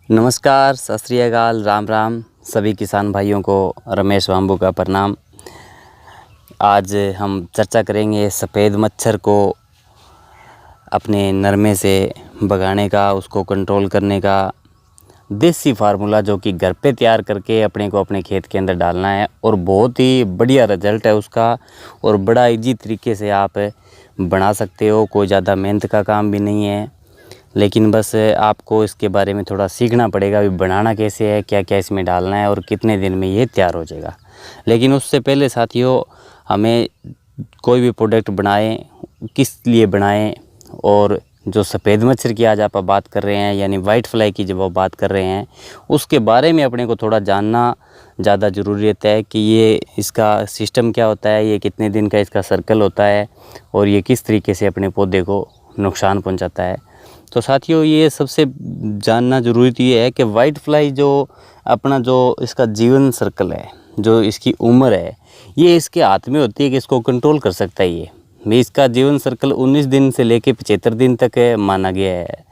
नमस्कार, सत श्री अकाल, राम राम सभी किसान भाइयों को रमेश बांबू का प्रणाम। आज हम चर्चा करेंगे सफ़ेद मच्छर को अपने नरमे से भगाने का, उसको कंट्रोल करने का देसी फार्मूला जो कि घर पे तैयार करके अपने को अपने खेत के अंदर डालना है और बहुत ही बढ़िया रिजल्ट है उसका और बड़ा इजी तरीके से आप बना सकते हो। कोई ज़्यादा मेहनत का काम भी नहीं है, लेकिन बस आपको इसके बारे में थोड़ा सीखना पड़ेगा भी बनाना कैसे है, क्या क्या इसमें डालना है और कितने दिन में ये तैयार हो जाएगा। लेकिन उससे पहले साथियों, हमें कोई भी प्रोडक्ट बनाएं किस लिए बनाएं, और जो सफ़ेद मच्छर की आज आप बात कर रहे हैं यानी वाइट फ्लाई की जब आप बात कर रहे हैं उसके बारे में अपने को थोड़ा जानना ज़्यादा ज़रूरी रहता है कि ये इसका सिस्टम क्या होता है, ये कितने दिन का इसका सर्कल होता है और ये किस तरीके से अपने पौधे को नुकसान पहुँचाता है। तो साथियों, ये सबसे जानना ज़रूरी तो ये है कि वाइट फ्लाई जो अपना जो इसका जीवन सर्कल है, जो इसकी उम्र है, ये इसके हाथ में होती है कि इसको कंट्रोल कर सकता है। ये इसका जीवन सर्कल 19 दिन से लेके 75 दिन तक माना गया है।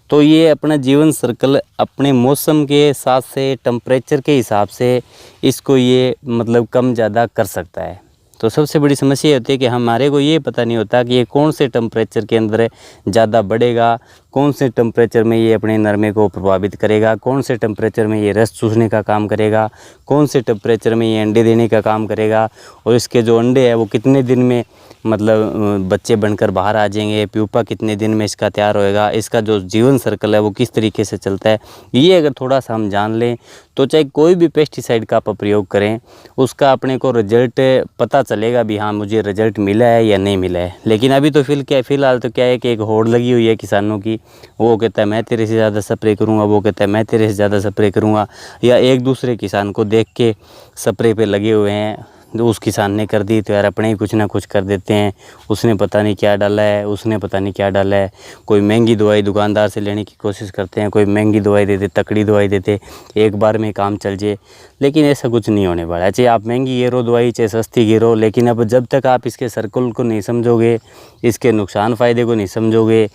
तो ये अपना जीवन सर्कल अपने मौसम के साथ से टेम्परेचर के हिसाब से इसको ये मतलब कम ज़्यादा कर सकता है। तो सबसे बड़ी समस्या ये होती है कि हमारे को ये पता नहीं होता कि ये कौन से टेम्परेचर के अंदर ज़्यादा बढ़ेगा, कौन से टेम्परेचर में ये अपने नरमे को प्रभावित करेगा, कौन से टेम्परेचर में ये रस चूसने का काम करेगा, कौन से टेम्परेचर में ये अंडे देने का काम करेगा और इसके जो अंडे हैं वो कितने दिन में मतलब बच्चे बनकर बाहर आ जाएंगे, प्यूपा कितने दिन में इसका तैयार होएगा, इसका जो जीवन सर्कल है वो किस तरीके से चलता है। ये अगर थोड़ा सा हम जान लें तो चाहे कोई भी पेस्टिसाइड का आप प्रयोग करें उसका अपने को रिजल्ट पता चलेगा भी हाँ मुझे रिजल्ट मिला है या नहीं मिला है। लेकिन अभी तो फ़िलहाल तो क्या है कि एक होड़ लगी हुई है किसानों की, वो कहता है मैं तेरे से ज़्यादा स्प्रे करूँगा, वो कहता है मैं तेरे से ज़्यादा स्प्रे करूँगा, या एक दूसरे किसान को देख के स्प्रे पे लगे हुए हैं। जो उस किसान ने कर दी तो यार अपने ही कुछ ना कुछ कर देते हैं, उसने पता नहीं क्या डाला है, उसने पता नहीं क्या डाला है। कोई महंगी दवाई दुकानदार से लेने की कोशिश करते हैं, कोई महंगी दवाई देते, तकड़ी दवाई देते, एक बार में काम चल जाए। लेकिन ऐसा कुछ नहीं होने वाला है। चाहे आप महंगी गिरो दवाई, चाहे सस्ती गिरो, लेकिन अब जब तक आप इसके सर्कल को नहीं समझोगे, इसके नुकसान फ़ायदे को नहीं समझोगे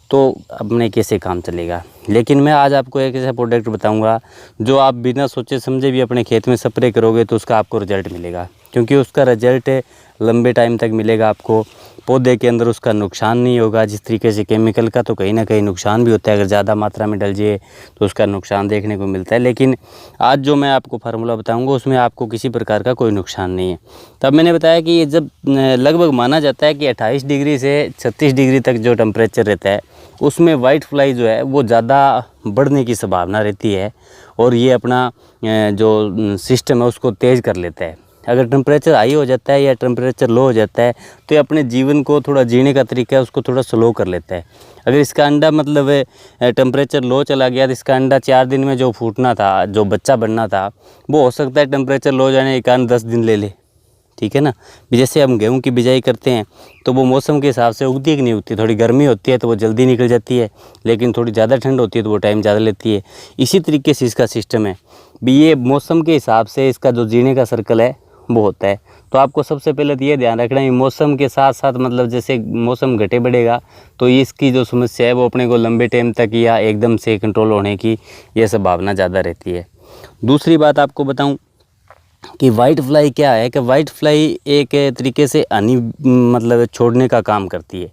तो अपने कैसे काम चलेगा। लेकिन मैं आज आपको एक ऐसा प्रोडक्ट बताऊंगा जो आप बिना सोचे समझे भी अपने खेत में स्प्रे करोगे तो उसका आपको रिजल्ट मिलेगा, क्योंकि उसका रिजल्ट लंबे टाइम तक मिलेगा आपको। पौधे के अंदर उसका नुकसान नहीं होगा। जिस तरीके से केमिकल का तो कहीं ना कहीं नुकसान भी होता है, अगर ज़्यादा मात्रा में डल जाए तो उसका नुकसान देखने को मिलता है। लेकिन आज जो मैं आपको फार्मूला बताऊंगा उसमें आपको किसी प्रकार का कोई नुकसान नहीं है। तब मैंने बताया कि ये जब लगभग माना जाता है कि 28 डिग्री से 36 डिग्री तक जो टेम्परेचर रहता है उसमें वाइट फ्लाई जो है वो ज़्यादा बढ़ने की संभावना रहती है और ये अपना जो सिस्टम है उसको तेज़ कर लेता है। अगर टेम्परेचर हाई हो जाता है या टेम्परेचर लो हो जाता है तो ये अपने जीवन को थोड़ा जीने का तरीका है उसको थोड़ा स्लो कर लेता है। अगर इसका अंडा मतलब टेम्परेचर लो चला गया तो इसका अंडा 4 दिन में जो फूटना था, जो बच्चा बनना था, वो हो सकता है टेम्परेचर लो जाने के कारण 10 दिन ले ले। ठीक है ना। जैसे हम गेहूं की बिजाई करते हैं तो वो मौसम के हिसाब से उगती है कि नहीं उगती। थोड़ी गर्मी होती है तो वो जल्दी निकल जाती है, लेकिन थोड़ी ज़्यादा ठंड होती है तो वो टाइम ज़्यादा लेती है। इसी तरीके से इसका सिस्टम है भी, ये मौसम के हिसाब से इसका जो जीने का सर्कल है वो होता है। तो आपको सबसे पहले तो ये ध्यान रखना है मौसम के साथ साथ मतलब जैसे मौसम घटे बढ़ेगा तो इसकी जो समस्या है वो अपने को लंबे टाइम तक या एकदम से कंट्रोल होने की यह संभावना ज़्यादा रहती है। दूसरी बात आपको बताऊं कि वाइट फ्लाई क्या है, कि वाइट फ्लाई एक तरीके से हनी मतलब छोड़ने का काम करती है,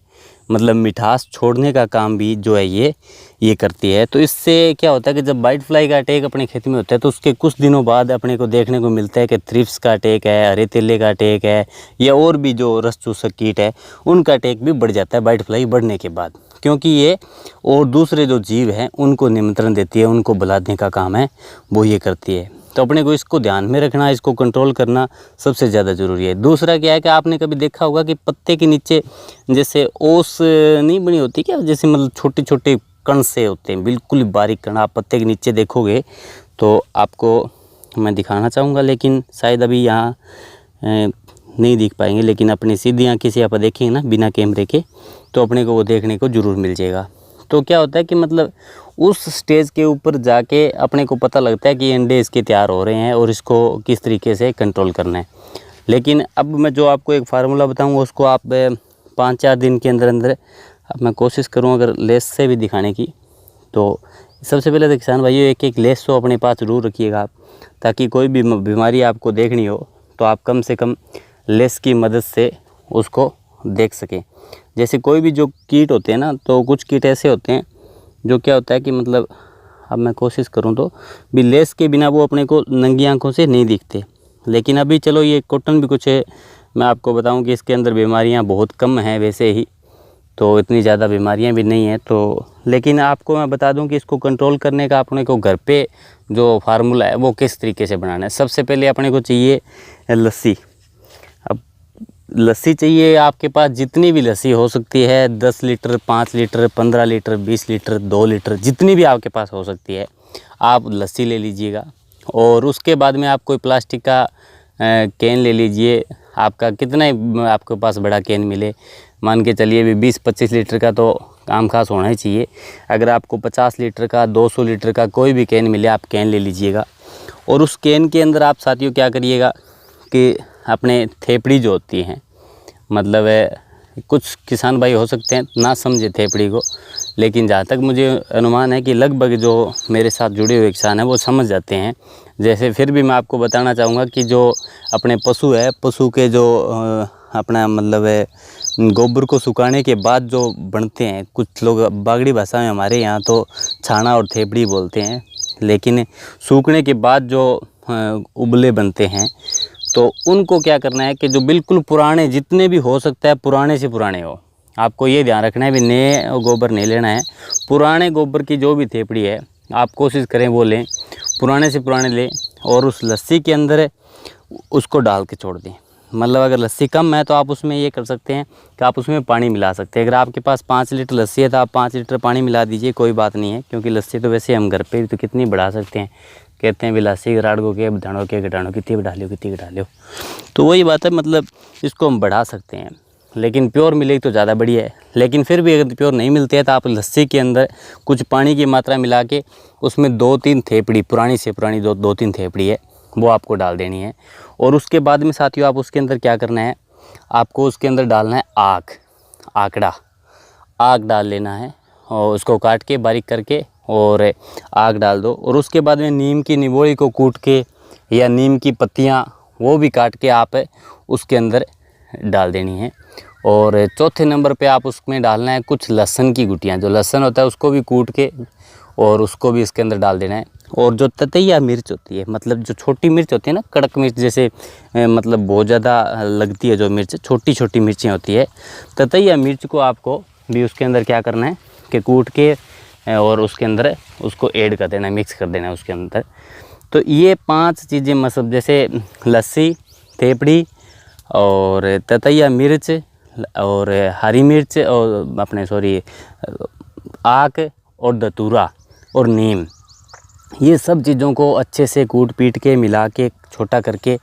मतलब मिठास छोड़ने का काम भी जो है ये करती है। तो इससे क्या होता है कि जब वाइट फ्लाई का अटैक अपने खेत में होता है तो उसके कुछ दिनों बाद अपने को देखने को मिलता है कि थ्रिप्स का अटैक है, हरे तिल्ले का अटैक है, या और भी जो रस चूसक कीट है उनका अटैक भी बढ़ जाता है वाइट फ्लाई बढ़ने के बाद, क्योंकि ये और दूसरे जो जीव हैं उनको निमंत्रण देती है, उनको बुलाने का काम है वो ये करती है। तो अपने को इसको ध्यान में रखना, इसको कंट्रोल करना सबसे ज़्यादा ज़रूरी है। दूसरा क्या है कि आपने कभी देखा होगा कि पत्ते के नीचे जैसे ओस नहीं बनी होती क्या, जैसे मतलब छोटे छोटे कण से होते हैं, बिल्कुल बारीक कण। आप पत्ते के नीचे देखोगे तो आपको मैं दिखाना चाहूँगा, लेकिन शायद अभी यहाँ नहीं दिख पाएंगे, लेकिन अपनी सीधी आँखें से आप देखेंगे ना बिना कैमरे के तो अपने को वो देखने को ज़रूर मिल जाएगा। तो क्या होता है कि मतलब उस स्टेज के ऊपर जाके अपने को पता लगता है कि अंडे इसके तैयार हो रहे हैं और इसको किस तरीके से कंट्रोल करना है। लेकिन अब मैं जो आपको एक फार्मूला बताऊंगा उसको आप 5-4 दिन के अंदर अंदर, अब मैं कोशिश करूं अगर लेस से भी दिखाने की, तो सबसे पहले तो किसान भाइयों एक एक लेस तो अपने पास जरूर रखिएगा आप, ताकि कोई भी बीमारी आपको देखनी हो तो आप कम से कम लेस की मदद से उसको देख सकें। जैसे कोई भी जो कीट होते हैं ना, तो कुछ कीट ऐसे होते हैं जो क्या होता है कि मतलब अब मैं कोशिश करूं तो भी लेस के बिना वो अपने को नंगी आंखों से नहीं दिखते। लेकिन अभी चलो ये कॉटन भी कुछ है, मैं आपको बताऊं कि इसके अंदर बीमारियां बहुत कम हैं वैसे ही, तो इतनी ज़्यादा बीमारियां भी नहीं हैं। तो लेकिन आपको मैं बता दूं कि इसको कंट्रोल करने का अपने को घर पे जो फार्मूला है वो किस तरीके से बनाना है। सबसे पहले अपने को चाहिए लस्सी। अब लस्सी चाहिए आपके पास जितनी भी लस्सी हो सकती है, 10 litre, 5 litre, 15 litre, 20 litre, 2 litre, जितनी भी आपके पास हो सकती है आप लस्सी ले लीजिएगा। और उसके बाद में आप कोई प्लास्टिक का कैन ले लीजिए। आपका कितना ही आपके पास बड़ा कैन मिले, मान के चलिए भी 20-25 लीटर का तो काम खास होना ही चाहिए। अगर आपको 50 लीटर का, 200 लीटर का कोई भी कैन मिले आप कैन ले लीजिएगा। और उस कैन के अंदर आप साथियों क्या करिएगा कि अपने थेपड़ी जो होती हैं, मतलब कुछ किसान भाई हो सकते हैं ना समझे थेपड़ी को, लेकिन जहाँ तक मुझे अनुमान है कि लगभग जो मेरे साथ जुड़े हुए किसान हैं वो समझ जाते हैं। जैसे फिर भी मैं आपको बताना चाहूँगा कि जो अपने पशु है, पशु के जो अपना मतलब है गोबर को सुखाने के बाद जो बनते हैं, कुछ लोग बागड़ी भाषा में हमारे यहाँ तो छाना और थेपड़ी बोलते हैं, लेकिन सूखने के बाद जो उबले बनते हैं तो उनको क्या करना है कि जो बिल्कुल पुराने, जितने भी हो सकता है पुराने से पुराने हो, आपको ये ध्यान रखना है भी नए गोबर नहीं लेना है। पुराने गोबर की जो भी थेपड़ी है आप कोशिश करें वो लें, पुराने से पुराने लें और उस लस्सी के अंदर उसको डाल के छोड़ दें। मतलब अगर लस्सी कम है तो आप उसमें ये कर सकते हैं कि आप उसमें पानी मिला सकते हैं। अगर आपके पास 5 लीटर लस्सी है तो आप 5 लीटर पानी मिला दीजिए, कोई बात नहीं है, क्योंकि लस्सी तो वैसे हम घर पे तो कितनी बढ़ा सकते हैं। कहते हैं भी लस्सी राड़ को के धड़ों के घटानो कितनी बढ़ा लियो, तो वही बात है, मतलब इसको हम बढ़ा सकते हैं। लेकिन प्योर मिलेगी तो ज़्यादा बढ़िया है। लेकिन फिर भी अगर प्योर नहीं मिलती है तो आप लस्सी के अंदर कुछ पानी की मात्रा मिला के उसमें 2-3 थेपड़ी, पुरानी से पुरानी 2-3 थेपड़ी है वो आपको डाल देनी है। और उसके बाद में साथियों आप उसके अंदर क्या करना है, आपको उसके अंदर डालना है आग डाल लेना है और उसको काट के बारीक करके और आग डाल दो। और उसके बाद में नीम की निबोड़ी को कूट के या नीम की पत्तियां वो भी काट के आप उसके अंदर डाल देनी है। और चौथे नंबर पे आप उसमें डालना है कुछ लहसुन की गुटियाँ, जो लहसुन होता है उसको भी कूट के और उसको भी इसके अंदर डाल देना है। और जो ततैया मिर्च होती है, मतलब जो छोटी मिर्च होती है ना, कड़क मिर्च जैसे मतलब बहुत ज़्यादा लगती है जो मिर्च, छोटी छोटी मिर्चें होती है, ततैया मिर्च को आपको भी उसके अंदर क्या करना है कि कूट के और उसके अंदर उसको ऐड कर देना है, मिक्स कर देना है उसके अंदर। तो ये 5 चीज़ें, मतलब जैसे लस्सी, थेपड़ी और ततैया मिर्च और हरी मिर्च और अपने आक और धतूरा और नीम, ये सब चीज़ों को अच्छे से कूट पीट के मिला के छोटा करके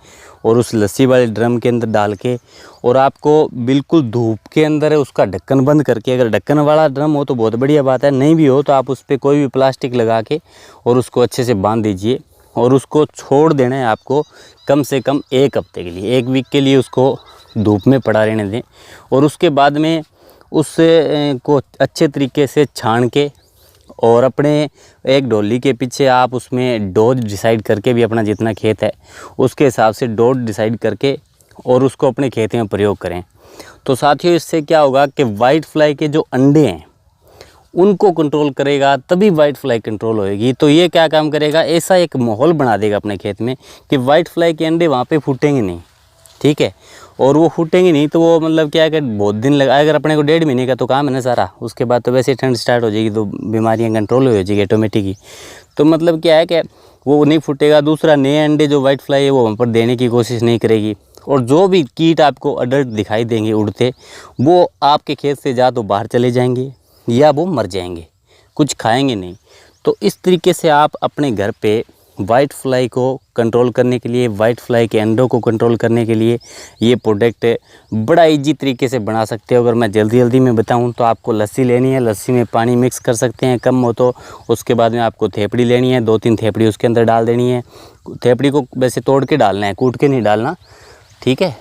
और उस लस्सी वाले ड्रम के अंदर डाल के, और आपको बिल्कुल धूप के अंदर है उसका ढक्कन बंद करके, अगर ढक्कन वाला ड्रम हो तो बहुत बढ़िया बात है, नहीं भी हो तो आप उस पर कोई भी प्लास्टिक लगा के और उसको अच्छे से बांध दीजिए और उसको छोड़ देना है आपको कम से कम 1 हफ्ते के लिए, 1 वीक के लिए उसको धूप में पड़ा रहने दें। और उसके बाद में उस को अच्छे तरीके से छान के और अपने एक डोली के पीछे आप उसमें डोज डिसाइड करके भी, अपना जितना खेत है उसके हिसाब से डोज डिसाइड करके और उसको अपने खेत में प्रयोग करें। तो साथियों इससे क्या होगा कि वाइट फ्लाई के जो अंडे हैं उनको कंट्रोल करेगा, तभी वाइट फ्लाई कंट्रोल होएगी। तो ये क्या काम करेगा, ऐसा एक माहौल बना देगा अपने खेत में कि वाइट फ्लाई के अंडे वहाँ पे फूटेंगे नहीं, ठीक है। और वो फूटेंगे नहीं तो वो मतलब क्या है कि बहुत दिन लगा, अगर अपने को 1.5 महीने का तो काम है ना सारा, उसके बाद तो वैसे ठंड स्टार्ट हो जाएगी तो बीमारियां कंट्रोल हो जाएगी ऑटोमेटिक ही। तो मतलब क्या है कि वो नहीं फूटेगा। दूसरा, नए अंडे जो वाइट फ्लाई है वो वहाँ पर देने की कोशिश नहीं करेगी। और जो भी कीट आपको अडल्ट दिखाई देंगे उड़ते, वो आपके खेत से या तो बाहर चले जाएंगे या वो मर जाएंगे, कुछ खाएंगे नहीं। तो इस तरीके से आप अपने घर पे वाइट फ्लाई को कंट्रोल करने के लिए, वाइट फ्लाई के अंडों को कंट्रोल करने के लिए ये प्रोडक्ट बड़ा इजी तरीके से बना सकते हो। अगर मैं जल्दी में बताऊं तो आपको लस्सी लेनी है, लस्सी में पानी मिक्स कर सकते हैं कम हो तो। उसके बाद में आपको थेपड़ी लेनी है, 2-3 थेपड़ी उसके अंदर डाल देनी है। थेपड़ी को वैसे तोड़ के डालना है, कूट के नहीं डालना, ठीक है।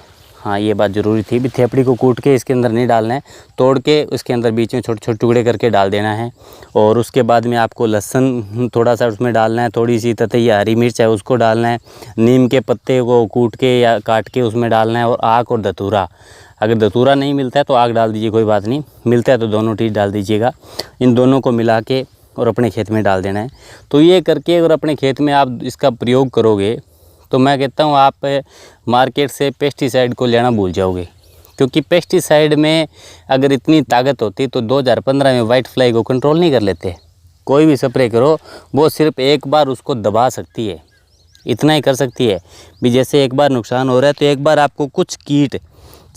हाँ ये बात ज़रूरी थी भी थेपड़ी को कूट के इसके अंदर नहीं डालना है, तोड़ के उसके अंदर बीच में छोटे छोटे टुकड़े करके डाल देना है। और उसके बाद में आपको लहसुन थोड़ा सा उसमें डालना है, थोड़ी सी ततई हरी मिर्च है उसको डालना है, नीम के पत्ते को कूट के या काट के उसमें डालना है, और आक और धतूरा। अगर धतूरा नहीं मिलता है तो आग डाल दीजिए, कोई बात नहीं, मिलता है तो दोनों चीज़ डाल दीजिएगा। इन दोनों को मिला के और अपने खेत में डाल देना है। तो ये करके अगर अपने खेत में आप इसका प्रयोग करोगे तो मैं कहता हूँ आप मार्केट से पेस्टिसाइड को लेना भूल जाओगे। क्योंकि पेस्टिसाइड में अगर इतनी ताकत होती तो 2015 में वाइट फ्लाई को कंट्रोल नहीं कर लेते। कोई भी स्प्रे करो वो सिर्फ एक बार उसको दबा सकती है, इतना ही कर सकती है भी। जैसे एक बार नुकसान हो रहा है तो एक बार आपको कुछ कीट,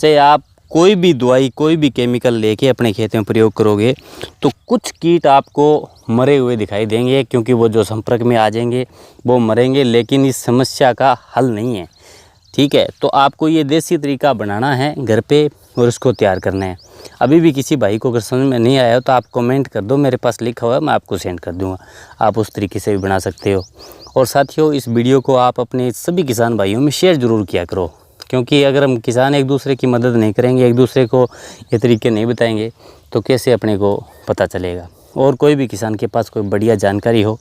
चाहे आप कोई भी दवाई कोई भी केमिकल लेके अपने खेत में प्रयोग करोगे तो कुछ कीट आपको मरे हुए दिखाई देंगे, क्योंकि वो जो संपर्क में आ जाएंगे वो मरेंगे, लेकिन इस समस्या का हल नहीं है। ठीक है, तो आपको ये देसी तरीका बनाना है घर पे और इसको तैयार करना है। अभी भी किसी भाई को अगर समझ में नहीं आया हो तो आप कमेंट कर दो, मेरे पास लिखा हुआ है, मैं आपको सेंड कर दूंगा, आप उस तरीके से भी बना सकते हो। और साथियों इस वीडियो को आप अपने सभी किसान भाइयों में शेयर ज़रूर किया करो, क्योंकि अगर हम किसान एक दूसरे की मदद नहीं करेंगे, एक दूसरे को ये तरीके नहीं बताएंगे तो कैसे अपने को पता चलेगा। और कोई भी किसान के पास कोई बढ़िया जानकारी हो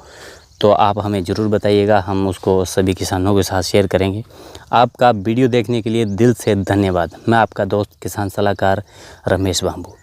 तो आप हमें ज़रूर बताइएगा, हम उसको सभी किसानों के साथ शेयर करेंगे। आपका वीडियो देखने के लिए दिल से धन्यवाद। मैं आपका दोस्त किसान सलाहकार रमेश बांबू।